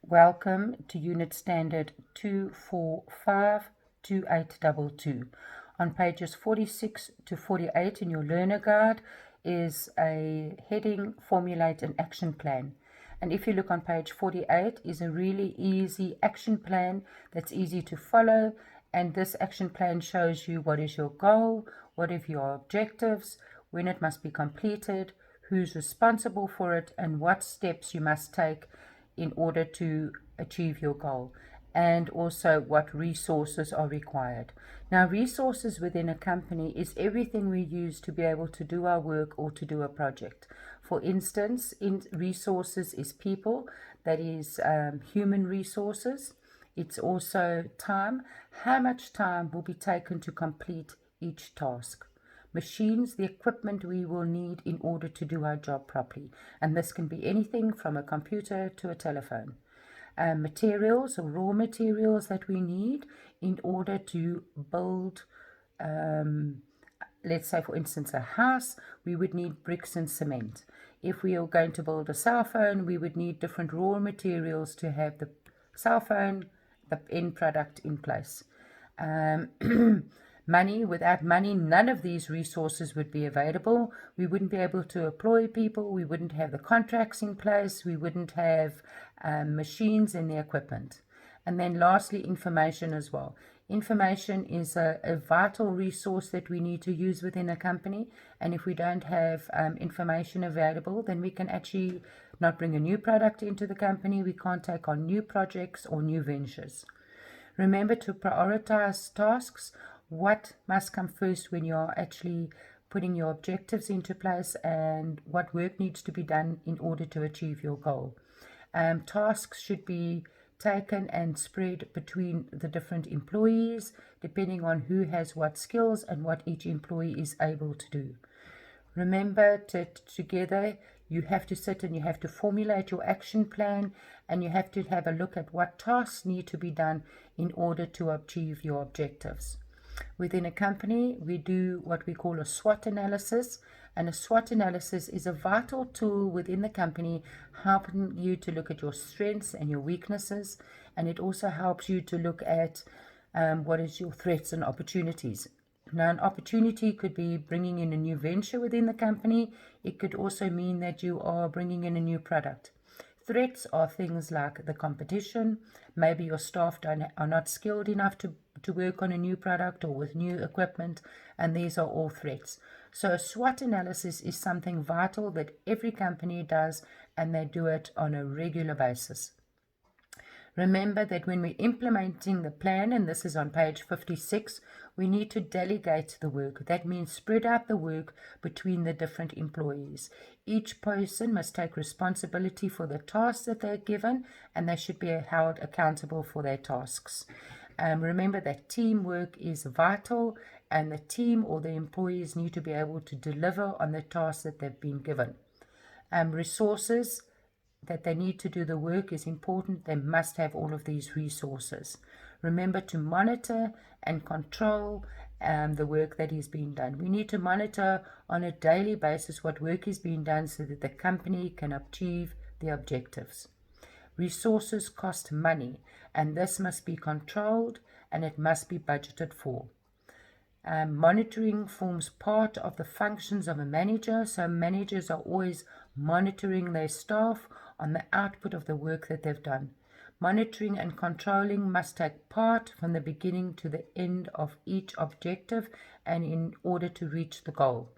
Welcome to Unit Standard 2452822. On pages 46 to 48 in your learner guide is a heading, Formulate an Action Plan. And if you look on page 48 is a really easy action plan that's easy to follow. And this action plan shows you what is your goal, what are your objectives, when it must be completed, who's responsible for it, and what steps you must take in order to achieve your goal, and also what resources are required. Now, resources within a company is everything we use to be able to do our work or to do a project. For instance, in resources is people, that is human resources. It's also time, how much time will be taken to complete each task. Machines, the equipment we will need in order to do our job properly. And this can be anything from a computer to a telephone. Materials or raw materials that we need in order to build, let's say for instance a house, we would need bricks and cement. If we are going to build a cell phone, we would need different raw materials to have the cell phone, the end product in place. Money, without money, none of these resources would be available. We wouldn't be able to employ people, we wouldn't have the contracts in place, we wouldn't have machines and the equipment. And then lastly, information as well. Information is a vital resource that we need to use within a company, and if we don't have information available, then we can actually not bring a new product into the company, we can't take on new projects or new ventures. Remember to prioritize tasks. What must come first when you're actually putting your objectives into place, and what work needs to be done in order to achieve your goal. Tasks should be taken and spread between the different employees, depending on who has what skills and what each employee is able to do. Remember that together you have to sit and you have to formulate your action plan, and you have to have a look at what tasks need to be done in order to achieve your objectives. Within a company, we do what we call a SWOT analysis, and a SWOT analysis is a vital tool within the company, helping you to look at your strengths and your weaknesses, and it also helps you to look at what is your threats and opportunities. Now, an opportunity could be bringing in a new venture within the company. It could also mean that you are bringing in a new product. Threats are things like the competition, maybe your staff are not skilled enough to work on a new product or with new equipment, and these are all threats. So a SWOT analysis is something vital that every company does, and they do it on a regular basis. Remember that when we're implementing the plan, and this is on page 56, we need to delegate the work. That means spread out the work between the different employees. Each person must take responsibility for the tasks that they're given, and they should be held accountable for their tasks. Remember that teamwork is vital, and the team or the employees need to be able to deliver on the tasks that they've been given. Resources that they need to do the work is important. They must have all of these resources. Remember to monitor and control the work that is being done. We need to monitor on a daily basis what work is being done so that the company can achieve the objectives. Resources cost money, and this must be controlled, and it must be budgeted for. Monitoring forms part of the functions of a manager, so managers are always monitoring their staff on the output of the work that they've done. Monitoring and controlling must take part from the beginning to the end of each objective, and in order to reach the goal.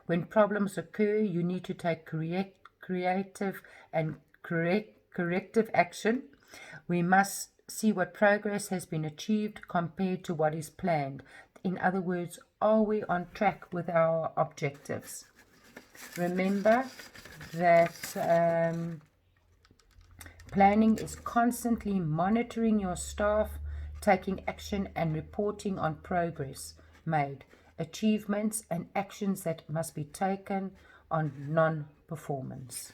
When problems occur, you need to take creative and corrective action. We must see what progress has been achieved compared to what is planned. In other words, are we on track with our objectives? Remember that planning is constantly monitoring your staff, taking action and reporting on progress made, achievements and actions that must be taken on non-performance.